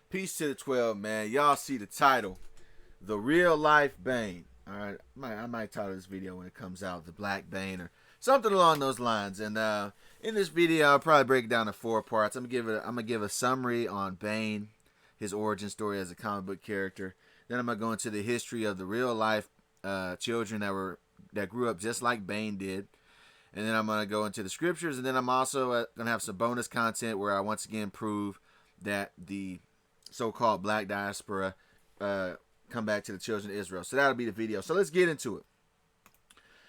Peace to the 12, man. Y'all see the title, The Real Life Bane. Alright, I might title this video when it comes out, The Black Bane, or something along those lines. And in this video, I'll probably break it down to 4 parts. I'm gonna give a summary on Bane, his origin story as a comic book character. Then I'm gonna go into the history of the real life children that grew up just like Bane did. And then I'm going to go into the scriptures. And then I'm also going to have some bonus content where I once again prove that the so-called black diaspora come back to the children of Israel. So that'll be the video. So let's get into it.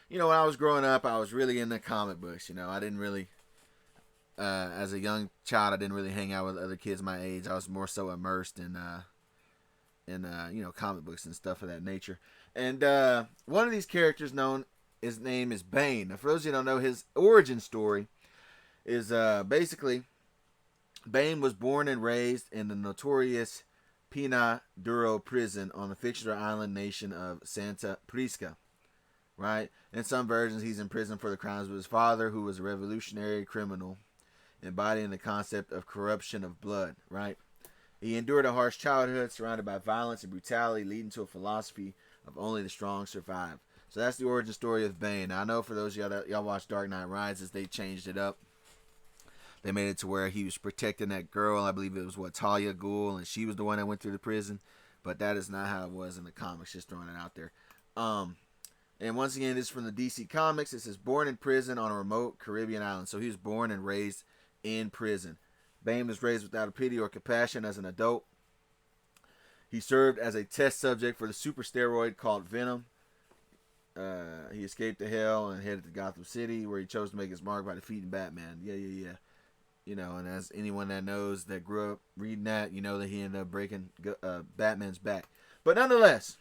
You know, when I was growing up, I was really into comic books. You know, I didn't really, as a young child, I didn't really hang out with other kids my age. I was more so immersed in you know, comic books and stuff of that nature. And one of these characters his name is Bane. Now, for those of you who don't know, his origin story is basically Bane was born and raised in the notorious Pina Duro prison on the fictional island nation of Santa Prisca, right? In some versions, he's in prison for the crimes of his father, who was a revolutionary criminal, embodying the concept of corruption of blood, right? He endured a harsh childhood surrounded by violence and brutality, leading to a philosophy of only the strong survive. So that's the origin story of Bane. Now, I know for those of y'all watch Dark Knight Rises, they changed it up. They made it to where he was protecting that girl. I believe it was Talia Ghul, and she was the one that went through the prison. But that is not how it was in the comics. Just throwing it out there. And once again, this is from the DC Comics. It says born in prison on a remote Caribbean island. So he was born and raised in prison. Bane was raised without a pity or compassion as an adult. He served as a test subject for the super steroid called Venom. He escaped to hell and headed to Gotham City, where he chose to make his mark by defeating Batman. Yeah. You know, and as anyone that knows that grew up reading that, you know that he ended up breaking Batman's back. But nonetheless,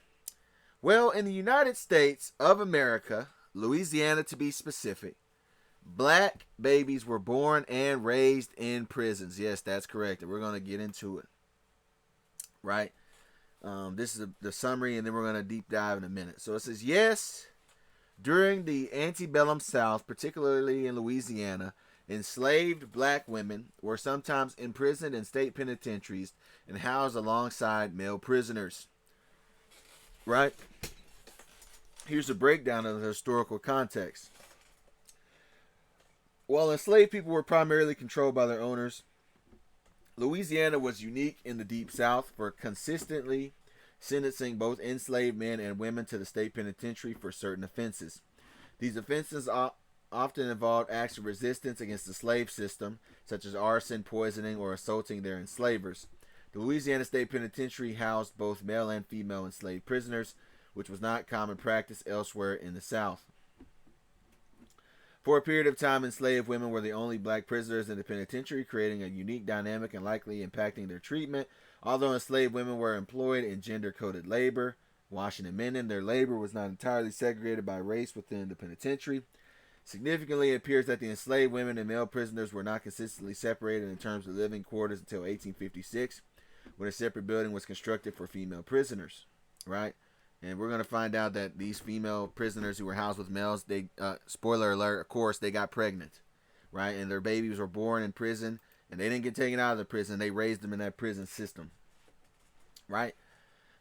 well, in the United States of America, Louisiana to be specific, black babies were born and raised in prisons. Yes, that's correct. And we're going to get into it. Right? This is the summary, and then we're going to deep dive in a minute. So it says, yes, during the antebellum South, particularly in Louisiana, enslaved black women were sometimes imprisoned in state penitentiaries and housed alongside male prisoners. Right? Here's a breakdown of the historical context. While enslaved people were primarily controlled by their owners, Louisiana was unique in the Deep South for consistently sentencing both enslaved men and women to the state penitentiary for certain offenses. These offenses often involved acts of resistance against the slave system, such as arson, poisoning, or assaulting their enslavers. The Louisiana State Penitentiary housed both male and female enslaved prisoners, which was not common practice elsewhere in the South. For a period of time, enslaved women were the only black prisoners in the penitentiary, creating a unique dynamic and likely impacting their treatment. Although enslaved women were employed in gender-coded labor, washing and mending, their labor was not entirely segregated by race within the penitentiary. Significantly, it appears that the enslaved women and male prisoners were not consistently separated in terms of living quarters until 1856, when a separate building was constructed for female prisoners. Right? And we're going to find out that these female prisoners who were housed with males, they, spoiler alert, of course, they got pregnant, right? And their babies were born in prison, and they didn't get taken out of the prison. They raised them in that prison system, right?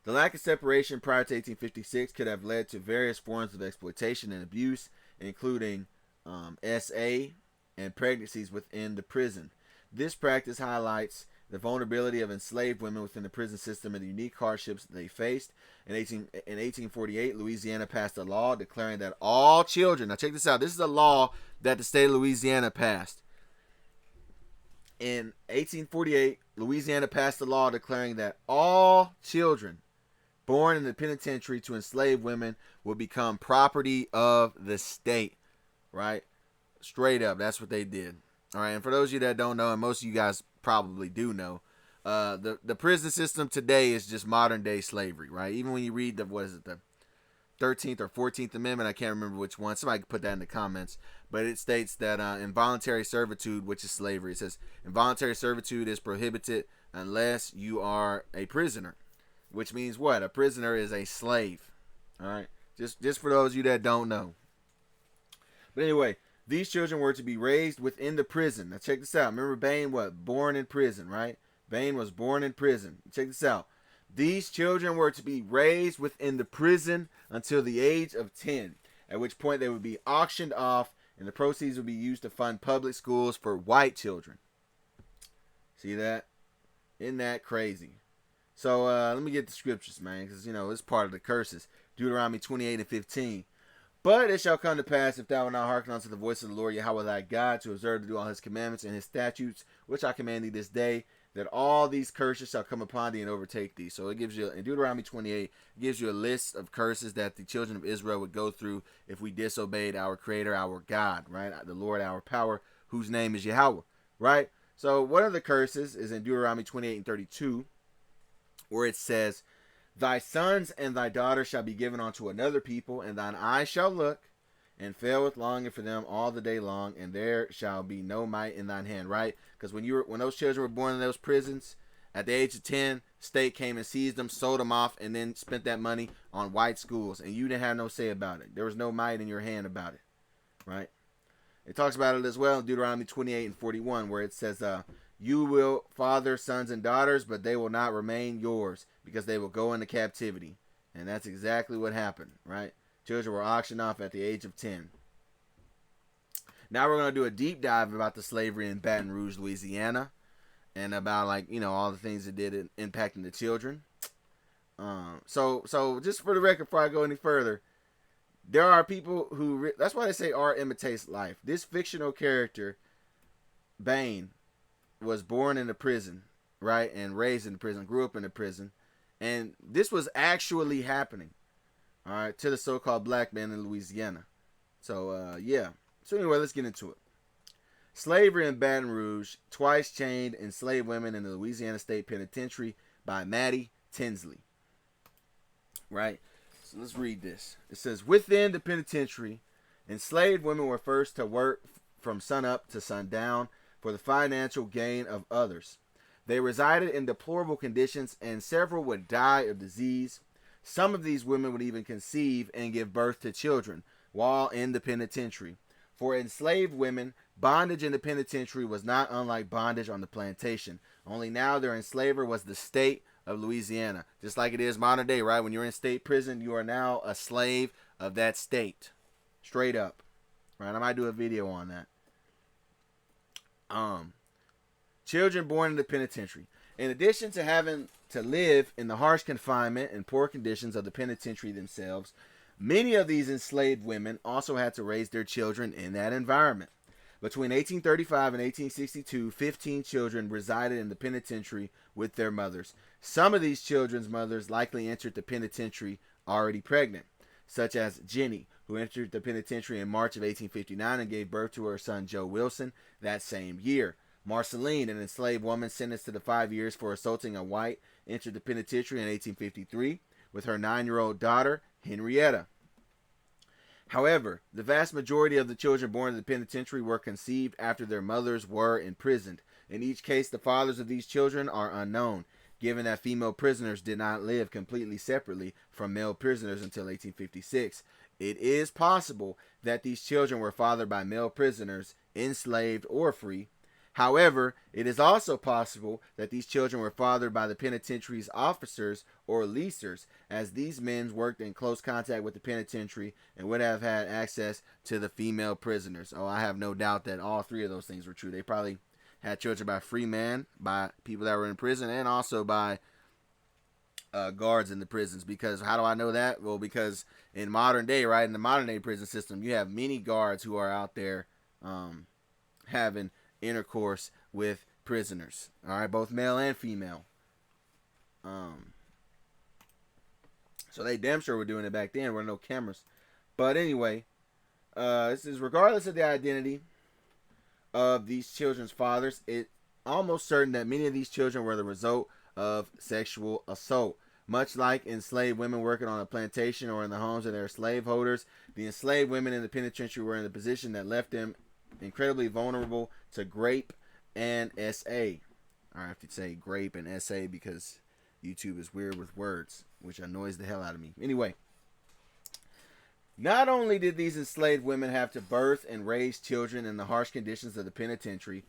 The lack of separation prior to 1856 could have led to various forms of exploitation and abuse, including SA and pregnancies within the prison. This practice highlights the vulnerability of enslaved women within the prison system and the unique hardships they faced. In 1848, Louisiana passed a law declaring that all children, now check this out, this is a law that the state of Louisiana passed. In 1848, Louisiana passed a law declaring that all children born in the penitentiary to enslaved women would become property of the state. Right? Straight up, that's what they did. All right, and for those of you that don't know, and most of you guys probably do know, the prison system today is just modern day slavery, right? Even when you read the 13th or 14th Amendment, I can't remember which one. Somebody can put that in the comments. But it states that involuntary servitude, which is slavery, it says involuntary servitude is prohibited unless you are a prisoner, which means what? A prisoner is a slave. All right, just for those of you that don't know. But anyway, these children were to be raised within the prison. Now check this out. Remember Bane, what? Born in prison, right? Bane was born in prison. Check this out. These children were to be raised within the prison until the age of 10, at which point they would be auctioned off and the proceeds would be used to fund public schools for white children. See that? Isn't that crazy? So let me get the scriptures, man, because, it's part of the curses. Deuteronomy 28:15. But it shall come to pass, if thou wilt not hearken unto the voice of the Lord Yahweh thy God, to observe to do all his commandments and his statutes, which I command thee this day, that all these curses shall come upon thee and overtake thee. So it gives you, in Deuteronomy 28, it gives you a list of curses that the children of Israel would go through if we disobeyed our Creator, our God, right? The Lord, our power, whose name is Yahweh, right? So one of the curses is in Deuteronomy 28:32, where it says, thy sons and thy daughters shall be given unto another people, and thine eyes shall look, and fail with longing for them all the day long, and there shall be no might in thine hand, right? Because when those children were born in those prisons, at the age of 10, state came and seized them, sold them off, and then spent that money on white schools, and you didn't have no say about it. There was no might in your hand about it, right? It talks about it as well in Deuteronomy 28:41, where it says, you will father sons and daughters, but they will not remain yours, because they will go into captivity. And that's exactly what happened, right? Children were auctioned off at the age of 10. Now we're going to do a deep dive about the slavery in Baton Rouge, Louisiana, and about, all the things that did impacting the children. So just for the record, before I go any further, there are people who, that's why they say art imitates life. This fictional character, Bane, was born in a prison, right, and raised in a prison, grew up in a prison, and this was actually happening, all right, to the so-called Black Bane in Louisiana. So, yeah. So anyway, let's get into it. Slavery in Baton Rouge, twice chained enslaved women in the Louisiana State Penitentiary by Maddie Tinsley. Right? So let's read this. It says, within the penitentiary, enslaved women were first to work from sunup to sundown for the financial gain of others. They resided in deplorable conditions, and several would die of disease. Some of these women would even conceive and give birth to children while in the penitentiary. For enslaved women, bondage in the penitentiary was not unlike bondage on the plantation. Only now their enslaver was the state of Louisiana. Just like it is modern day, right? When you're in state prison, you are now a slave of that state. Straight up. Right? I might do a video on that. Children born in the penitentiary. In addition to having to live in the harsh confinement and poor conditions of the penitentiary themselves, many of these enslaved women also had to raise their children in that environment. Between 1835 and 1862, 15 children resided in the penitentiary with their mothers. Some of these children's mothers likely entered the penitentiary already pregnant, such as Jenny, who entered the penitentiary in March of 1859 and gave birth to her son Joe Wilson that same year. Marceline, an enslaved woman sentenced to the 5 years for assaulting a white, entered the penitentiary in 1853 with her 9-year-old daughter, Henrietta. However, the vast majority of the children born in the penitentiary were conceived after their mothers were imprisoned. In each case, the fathers of these children are unknown, given that female prisoners did not live completely separately from male prisoners until 1856. It is possible that these children were fathered by male prisoners, enslaved or free. However, it is also possible that these children were fathered by the penitentiary's officers or leasers, as these men worked in close contact with the penitentiary and would have had access to the female prisoners. Oh, I have no doubt that all three of those things were true. They probably had children by free men, by people that were in prison, and also by guards in the prisons. Because how do I know that? Well, because in modern day, right, in the modern day prison system, you have many guards who are out there having intercourse with prisoners, all right, both male and female. So they damn sure were doing it back then. There were no cameras. But anyway, this is regardless of the identity of these children's fathers, it's almost certain that many of these children were the result of sexual assault. Much like enslaved women working on a plantation or in the homes of their slaveholders, the enslaved women in the penitentiary were in a position that left them incredibly vulnerable to grape and SA. I have to say grape and SA because YouTube is weird with words, which annoys the hell out of me. Anyway, not only did these enslaved women have to birth and raise children in the harsh conditions of the penitentiary,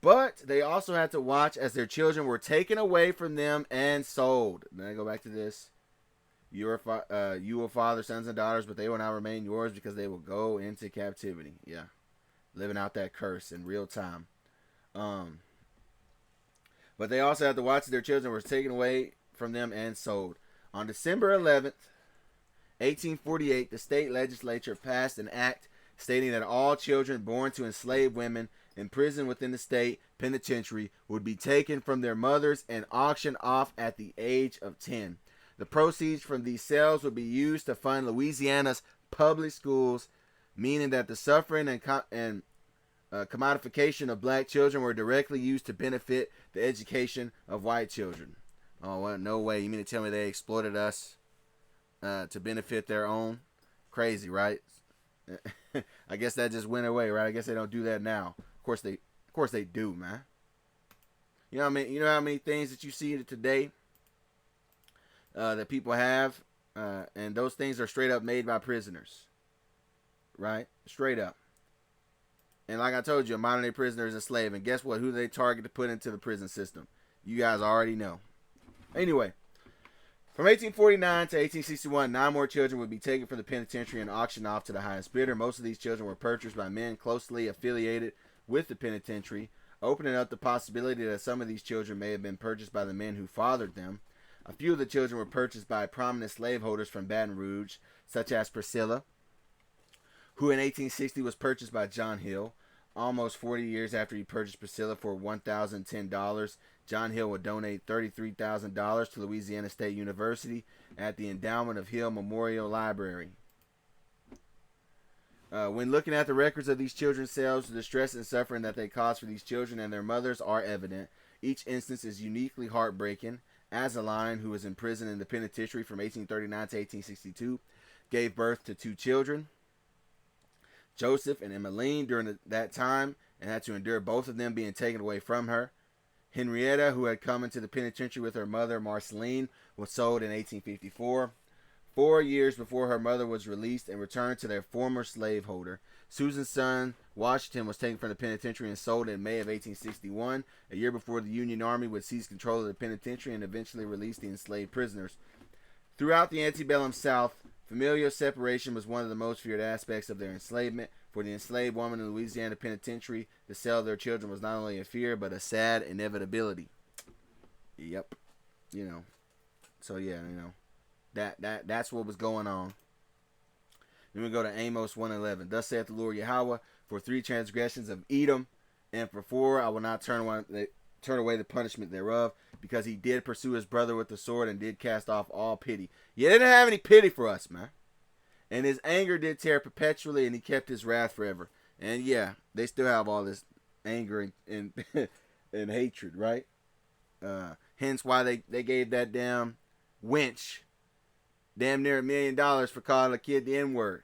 But they also had to watch as their children were taken away from them and sold. Then I go back to this. You will father sons and daughters, but they will not remain yours because they will go into captivity. Yeah, living out that curse in real time. But they also had to watch as their children were taken away from them and sold. On December 11th, 1848, the state legislature passed an act stating that all children born to enslaved women imprisoned within the state penitentiary would be taken from their mothers and auctioned off at the age of 10. The proceeds from these sales would be used to fund Louisiana's public schools, meaning that the suffering and commodification of black children were directly used to benefit the education of white children. Oh, well, no way. You mean to tell me they exploited us to benefit their own? Crazy, right? I guess that just went away, right? I guess they don't do that now. Of course they do, man. You know what I mean? You know how many things that you see today that people have, and those things are straight up made by prisoners, right? Straight up. And like I told you, a modern day prisoner is a slave, and guess what? Who do they target to put into the prison system? You guys already know. Anyway, from 1849 to 1861, 9 more children would be taken from the penitentiary and auctioned off to the highest bidder. Most of these children were purchased by men closely affiliated with the penitentiary, opening up the possibility that some of these children may have been purchased by the men who fathered them. A few of the children were purchased by prominent slaveholders from Baton Rouge, such as Priscilla, who in 1860 was purchased by John Hill. Almost 40 years after he purchased Priscilla for $1,010, John Hill would donate $33,000 to Louisiana State University at the endowment of Hill Memorial Library. When looking at the records of these children's sales, the distress and suffering that they caused for these children and their mothers are evident. Each instance is uniquely heartbreaking. Azaline, who was imprisoned in the penitentiary from 1839 to 1862, gave birth to 2 children, Joseph and Emmeline, during that time, and had to endure both of them being taken away from her. Henrietta, who had come into the penitentiary with her mother, Marceline, was sold in 1854. 4 years before her mother was released and returned to their former slaveholder. Susan's son, Washington, was taken from the penitentiary and sold in May of 1861, a year before the Union Army would seize control of the penitentiary and eventually release the enslaved prisoners. Throughout the antebellum South, familial separation was one of the most feared aspects of their enslavement. For the enslaved woman in Louisiana penitentiary, the sale of their children was not only a fear, but a sad inevitability. Yep. You know. So, yeah, you know. That's what was going on. Then we go to Amos 1:11. Thus saith the Lord Yahweh, for 3 transgressions of Edom, and for 4 I will not turn away the punishment thereof, because he did pursue his brother with the sword and did cast off all pity. He didn't have any pity for us, man. And his anger did tear perpetually, and he kept his wrath forever. And yeah, they still have all this anger and and hatred, right? Hence why they gave that damn wench damn near $1 million for calling a kid the N-word.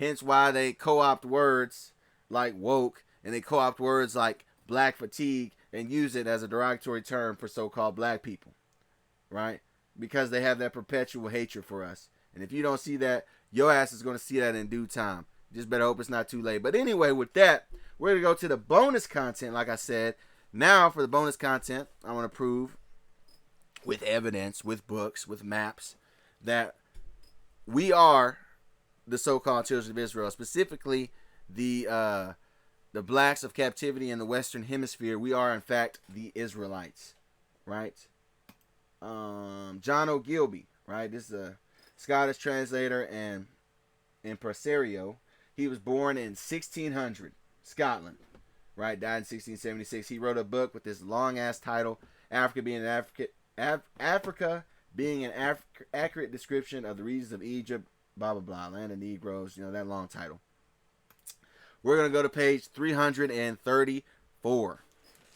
Hence why they co-opt words like woke, and they co-opt words like black fatigue and use it as a derogatory term for so-called black people, right? Because they have that perpetual hatred for us. And if you don't see that, your ass is going to see that in due time. Just better hope it's not too late. But anyway, with that, we're going to go to the bonus content, like I said. Now, for the bonus content, I want to prove with evidence, with books, with maps, that we are the so-called children of Israel, specifically the blacks of captivity in the Western Hemisphere. We are, in fact, the Israelites, right? John O'Gilby, right? This is a Scottish translator and impresario. He was born in 1600, Scotland, right? Died in 1676. He wrote a book with this long-ass title, Africa being an accurate description of the regions of Egypt, blah, blah, blah, land of Negroes, you know, that long title. We're going to go to page 334.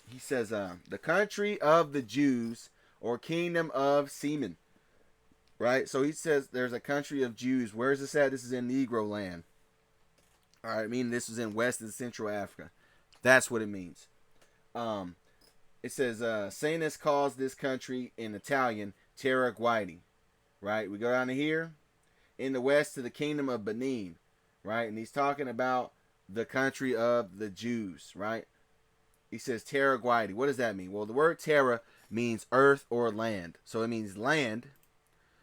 He says, the country of the Jews, or kingdom of seamen, right? So he says there's a country of Jews. Where is this at? This is in Negro land. All right, I mean, this is in West and Central Africa. That's what it means. It says, Sanus calls this country in Italian Terra Guidi, right? We go down to here. In the west to the kingdom of Benin, right? And he's talking about the country of the Jews, right? he says Terra Guidi. What does that mean? Well, the word Terra means earth or land. So it means land.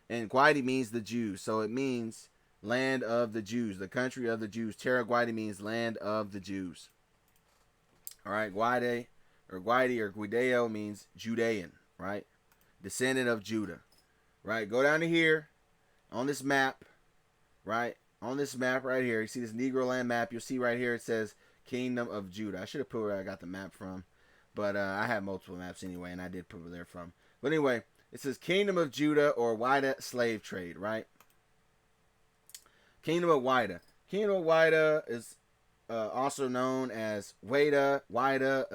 And Guidi means the Jews. So it means land of the Jews, the country of the Jews. Terra Guidi means land of the Jews. All right, Guidi or Guideo means Judean, right? Descendant of Judah, right? Go down to here on this map, right? On this map right here, you see this Negro land map. You'll see right here it says Kingdom of Judah. I should have put where I got the map from, but I have multiple maps anyway, and I did put where they're from. But anyway, it says Kingdom of Judah or Wida slave trade, right? Kingdom of Wida. Kingdom of Wida is also known as Wada,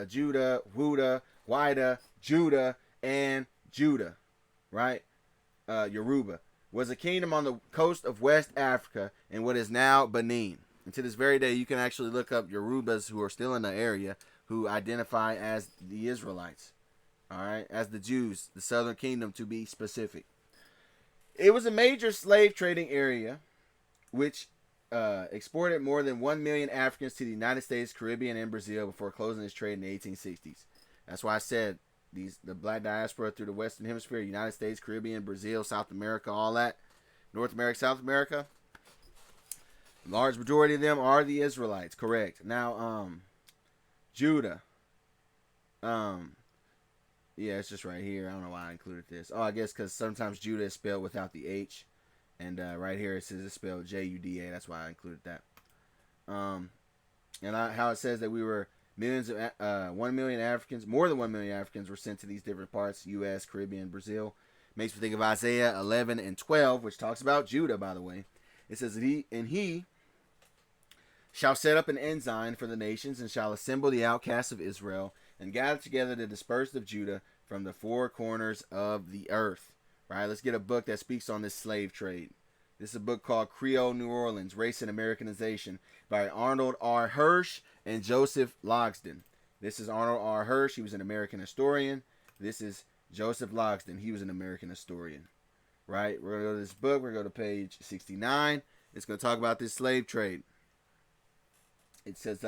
Judah, Wuda, Wida, Judah, and Judah, right? Yoruba was a kingdom on the coast of West Africa in what is now Benin. And to this very day, you can actually look up Yorubas who are still in the area who identify as the Israelites, all right, as the Jews, the southern kingdom to be specific. It was a major slave trading area which exported more than 1 million Africans to the United States, Caribbean, and Brazil before closing its trade in the 1860s. That's why I said the black diaspora through the Western Hemisphere, United States, Caribbean, Brazil, South America, all that, North America, South America, large majority of them are the Israelites, correct. Now, Judah, yeah, it's just right here. I don't know why I included this. Oh, I guess because sometimes Judah is spelled without the H. And right here it says it's spelled Juda. That's why I included that. How it says that we were millions of 1 million Africans, more than 1 million Africans were sent to these different parts, U.S., Caribbean, Brazil. Makes me think of Isaiah 11 and 12, which talks about Judah, by the way. It says, he shall set up an ensign for the nations and shall assemble the outcasts of Israel and gather together the dispersed of Judah from the four corners of the earth. Right, let's get a book that speaks on this slave trade. This is a book called Creole New Orleans, Race and Americanization by Arnold R. Hirsch and Joseph Logsdon. This is Arnold R. Hirsch. He was an American historian. This is Joseph Logsdon. He was an American historian. Right, we're going to go to this book. We're going to go to page 69. It's going to talk about this slave trade. It says,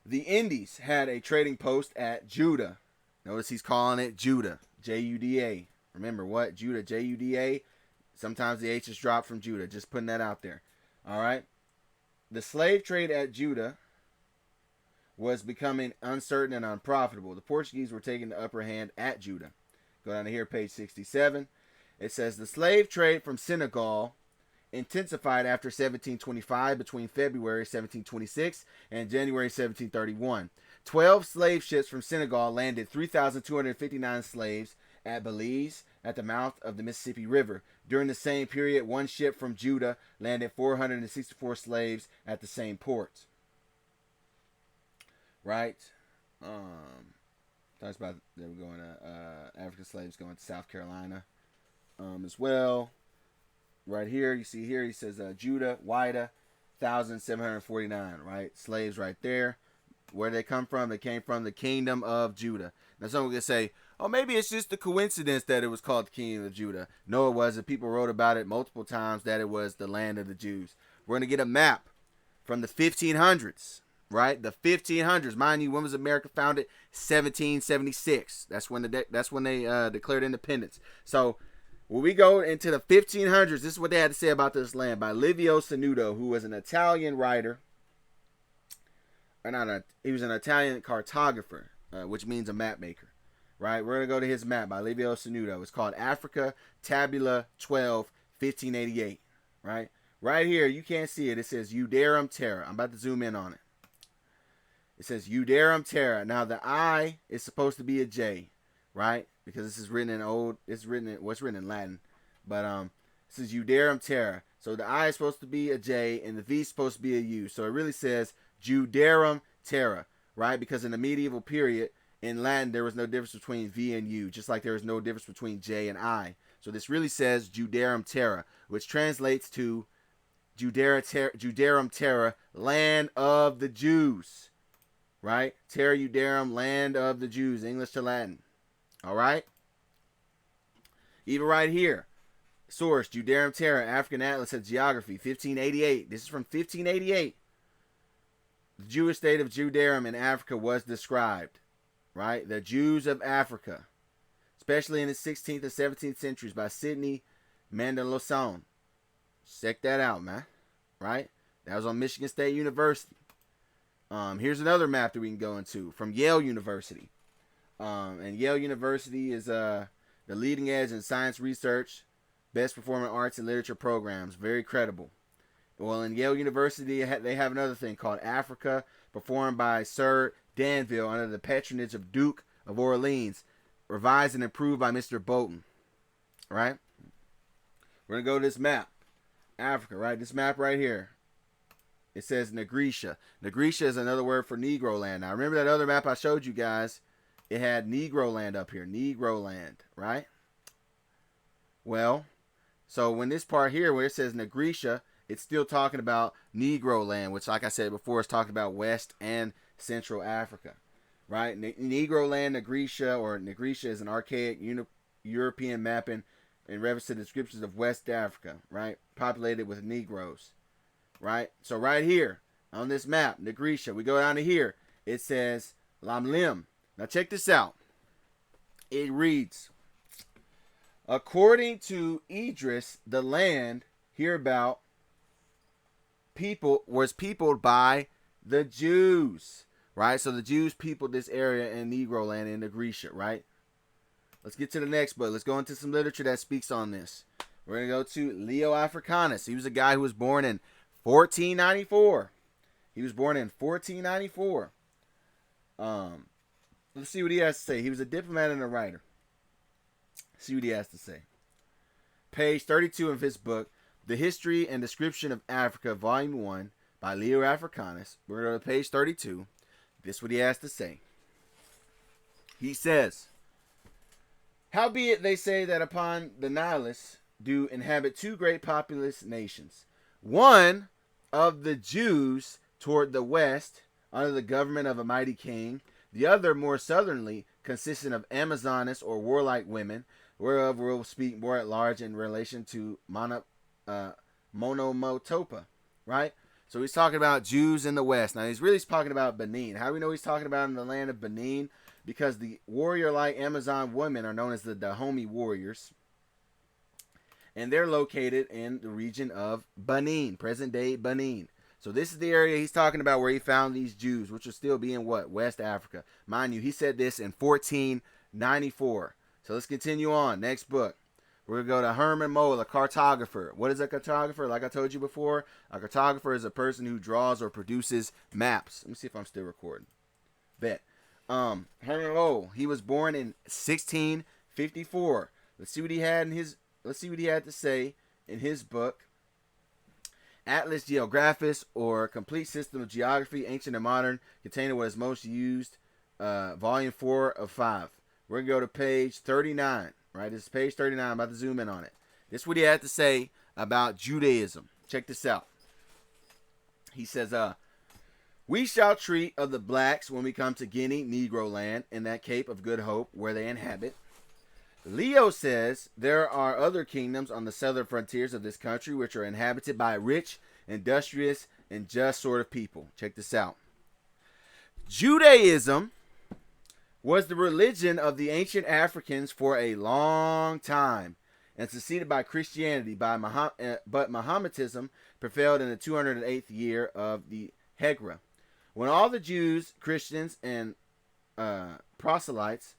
the Indies had a trading post at Judah. Notice he's calling it Judah, Juda. Remember what? Judah, Juda. Sometimes the H is dropped from Judah. Just putting that out there. All right. The slave trade at Judah was becoming uncertain and unprofitable. The Portuguese were taking the upper hand at Judah. Go down to here, page 67. It says the slave trade from Senegal intensified after 1725 between February 1726 and January 1731. 12 slave ships from Senegal landed 3,259 slaves at Belize at the mouth of the Mississippi River. During the same period, one ship from Judah landed 464 slaves at the same port. Right? Talks about they were going to African slaves going to South Carolina as well. Right here, you see here, he says Judah, Wida, 1,749, right? Slaves right there. Where they come from? They came from the kingdom of Judah. Now someone could say, oh, maybe it's just a coincidence that it was called the kingdom of Judah. No, it wasn't. People wrote about it multiple times that it was the land of the Jews. We're going to get a map from the 1500s, right? The 1500s. Mind you, when was America founded? 1776. That's when they declared independence. So when we go into the 1500s, this is what they had to say about this land by Livio Sanudo, who was an Italian writer. He was an Italian cartographer, which means a map maker. Right, we're going to go to his map by Livio Sanudo. It's called Africa Tabula 12, 1588. Right here, you can't see it. It says Judarum Terra. I'm about to zoom in on it. It says Judarum Terra. Now the I is supposed to be a J, right? Because this is written in it's written in Latin, but this is Judarum Terra. So the I is supposed to be a J and the V is supposed to be a U. So it really says Judarum Terra, right? Because in the medieval period, in Latin, there was no difference between V and U, just like there is no difference between J and I. So this really says Judarum Terra, which translates to Judarum Terra, land of the Jews. Right? Terra Judarum, land of the Jews, English to Latin. All right? Even right here, source, Judarum Terra, African Atlas of Geography, 1588. This is from 1588. The Jewish state of Judarum in Africa was described. right? The Jews of Africa, especially in the 16th and 17th centuries, by Sidney Mandelson. Check that out, man. Right? That was on Michigan State University. Here's another map that we can go into from Yale University. And Yale University is the leading edge in science research, best performing arts and literature programs. Very credible. Well, in Yale University, they have another thing called Africa, performed by Sir Danville under the patronage of Duke of Orleans, revised and improved by Mr. Bolton. Right? We're going to go to this map. Africa, right? This map right here. It says Negritia. Negritia is another word for Negro land. Now, remember that other map I showed you guys? It had Negro land up here. Negro land, right? Well, so when this part here where it says Negritia, it's still talking about Negro land, which, like I said before, is talking about West and Central Africa, right? Negro land, Negritia, or Negritia is an archaic European mapping in reference to the descriptions of West Africa, right? Populated with Negroes, right? So right here on this map, Negritia, we go down to here. It says Lamlim. Now check this out. It reads, according to Idris, the land hereabout was peopled by the Jews, right? So the Jews peopled this area in Negro land in Negritia, right? Let's get to the next book. Let's go into some literature that speaks on this. We're going to go to Leo Africanus. He was a guy who was born in 1494. He was born in 1494. Let's see what he has to say. He was a diplomat and a writer. See what he has to say. Page 32 of his book, The History and Description of Africa, Volume 1, by Leo Africanus. We're going to go to page 32. This is what he has to say. He says, howbeit they say that upon the Nilus do inhabit two great populous nations. One of the Jews toward the west, under the government of a mighty king. The other more southerly, consisting of Amazoness or warlike women, whereof we'll speak more at large in relation to Monomotopa, right? So he's talking about Jews in the west. Now he's really talking about Benin. How do we know he's talking about in the land of Benin? Because the warrior-like Amazon women are known as the Dahomey warriors. And they're located in the region of Benin, present-day Benin. So this is the area he's talking about where he found these Jews, which will still be in what? West Africa. Mind you, he said this in 1494. So let's continue on. Next book. We're going to go to Herman Mole, a cartographer. What is a cartographer? Like I told you before, a cartographer is a person who draws or produces maps. Let me see if I'm still recording. Bet. Herman Mole, he was born in 1654. Let's see what he had to say in his book. Atlas Geographus, or Complete System of Geography, Ancient and Modern, containing what is most used, volume 4 of 5. We're going to go to page 39, right? This is page 39. I'm about to zoom in on it. This is what he had to say about Judaism. Check this out. He says, we shall treat of the blacks when we come to Guinea, Negro land, in that Cape of Good Hope, where they inhabit. Leo says there are other kingdoms on the southern frontiers of this country which are inhabited by rich, industrious, and just sort of people. Check this out. Judaism was the religion of the ancient Africans for a long time and succeeded by Christianity, but Mohammedanism prevailed in the 208th year of the Hejra, when all the Jews, Christians, and proselytes,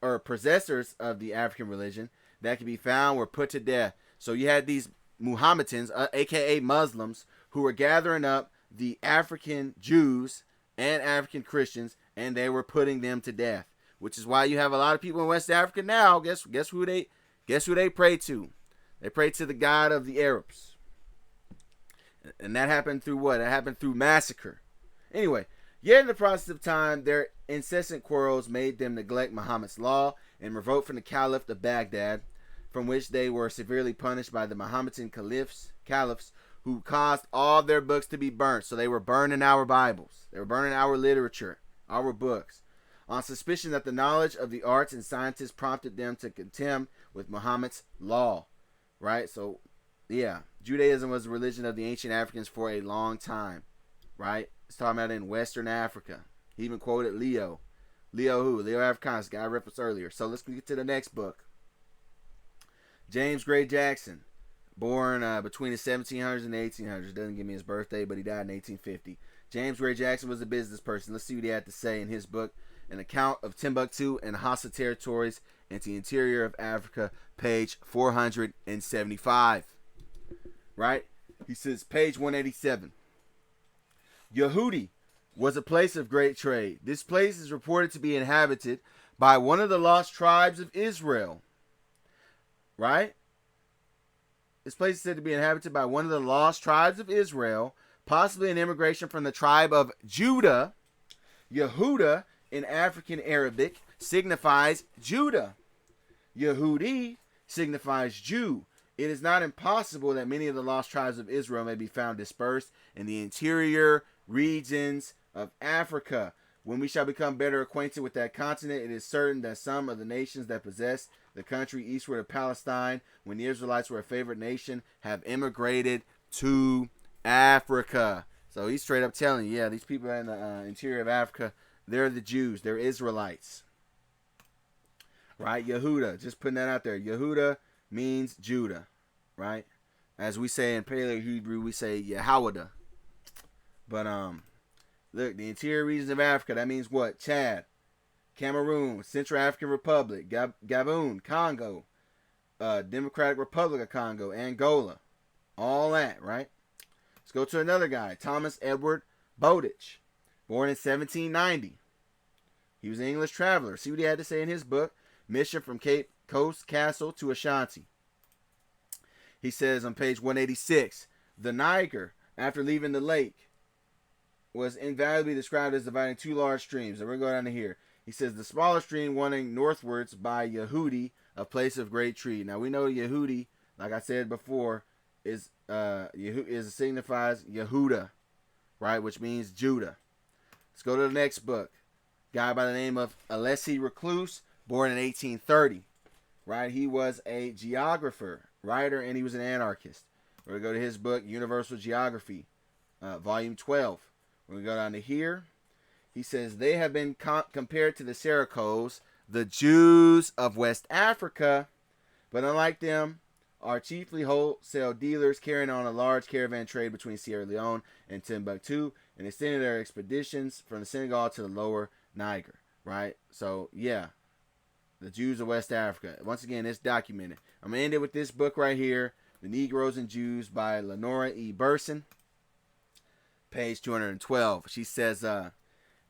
or possessors of the African religion that could be found, were put to death. So you had these Muhammadans, aka Muslims, who were gathering up the African Jews and African Christians, and they were putting them to death. Which is why you have a lot of people in West Africa now. Guess who they pray to? They pray to the God of the Arabs. And that happened through what? That happened through massacre. Anyway, yet in the process of time, their incessant quarrels made them neglect Muhammad's law and revolt from the Caliph of Baghdad, from which they were severely punished by the Mohammedan caliphs who caused all their books to be burnt. So they were burning our Bibles. They were burning our literature, our books, on suspicion that the knowledge of the arts and sciences prompted them to contend with Muhammad's law. Right? So, yeah, Judaism was the religion of the ancient Africans for a long time. Right? It's talking about in Western Africa. He even quoted Leo Leo who? Leo Africanis, guy I referenced earlier. So let's get to the next book. James Gray Jackson, born between the 1700s and the 1800s. Doesn't give me his birthday, but he died in 1850. James Gray Jackson was a business person. Let's see what he had to say in his book, An Account of Timbuktu and Hassa Territories into the Interior of Africa, page 475. Right? He says, page 187. Yehudi was a place of great trade. This place is reported to be inhabited by one of the lost tribes of Israel. Right? This place is said to be inhabited by one of the lost tribes of Israel, possibly an immigration from the tribe of Judah. Yehuda in African Arabic signifies Judah. Yehudi signifies Jew. It is not impossible that many of the lost tribes of Israel may be found dispersed in the interior regions of Africa. When we shall become better acquainted with that continent, it is certain that some of the nations that possess the country eastward of Palestine, when the Israelites were a favorite nation, have immigrated to Africa. So he's straight up telling you, yeah, these people in the interior of Africa, they're the Jews. They're Israelites. Right? Yehuda. Just putting that out there. Yehuda means Judah. Right? As we say in Paleo Hebrew, we say Yehawada. But, look, the interior regions of Africa, that means what? Chad, Cameroon, Central African Republic, Gabon, Congo, Democratic Republic of Congo, Angola. All that, right? Let's go to another guy, Thomas Edward Bodic, born in 1790. He was an English traveler. See what he had to say in his book, Mission from Cape Coast Castle to Ashanti. He says on page 186, the Niger, after leaving the lake, was invaluably described as dividing two large streams. And we're going down to here. He says the smaller stream running northwards by Yehudi, a place of great tree. Now we know Yehudi, like I said before, signifies Yehuda, right, which means Judah. Let's go to the next book. Guy by the name of Allesie Recluse, born in 1830. Right, he was a geographer, writer, and he was an anarchist. We're gonna go to his book, Universal Geography, volume 12. When we go down to here, he says they have been compared to the Sericos, the Jews of West Africa, but unlike them, are chiefly wholesale dealers carrying on a large caravan trade between Sierra Leone and Timbuktu and extending their expeditions from the Senegal to the lower Niger. Right? So, yeah, the Jews of West Africa. Once again, it's documented. I'm going to end it with this book right here, The Negroes and Jews by Lenora E. Burson. Page 212. She says,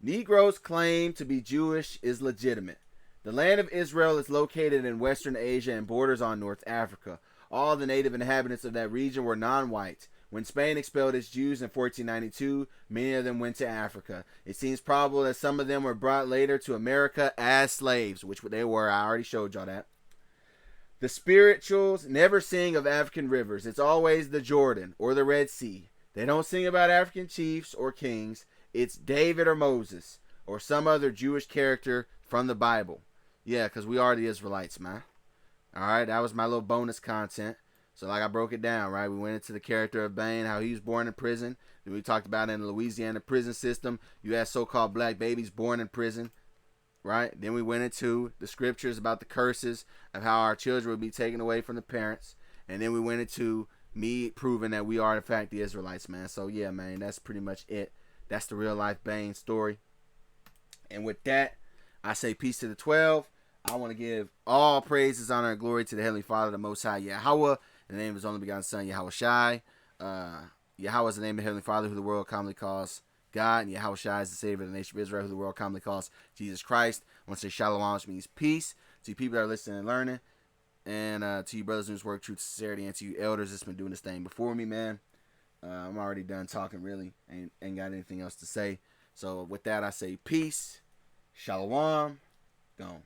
Negroes' claim to be Jewish is legitimate. The land of Israel is located in Western Asia and borders on North Africa. All the native inhabitants of that region were non-white. When Spain expelled its Jews in 1492, many of them went to Africa. It seems probable that some of them were brought later to America as slaves, which they were. I already showed y'all that. The spirituals never sing of African rivers. It's always the Jordan or the Red Sea. They don't sing about African chiefs or kings. It's David or Moses or some other Jewish character from the Bible. Yeah, because we are the Israelites, man. All right, that was my little bonus content. So like I broke it down, right? We went into the character of Bane, how he was born in prison. Then we talked about in the Louisiana prison system, you had so-called black babies born in prison, right? Then we went into the scriptures about the curses of how our children would be taken away from the parents. And then we went into me proving that we are, in fact, the Israelites, man. So, yeah, man, that's pretty much it. That's the real-life Bane story. And with that, I say peace to the 12. I want to give all praises, honor, and glory to the Heavenly Father, the Most High Yahweh, in the name of His only begotten Son, Yahweh Shai. Yahweh is the name of the Heavenly Father, who the world commonly calls God, and Yahweh Shai is the Savior of the nation of Israel, who the world commonly calls Jesus Christ. I want to say Shalom, which means peace, to you people that are listening and learning. And to you brothers whose work, truth, sincerity, and to you elders that's been doing this thing before me, man. I'm already done talking, really. Ain't got anything else to say. So with that, I say peace, shalom, gone.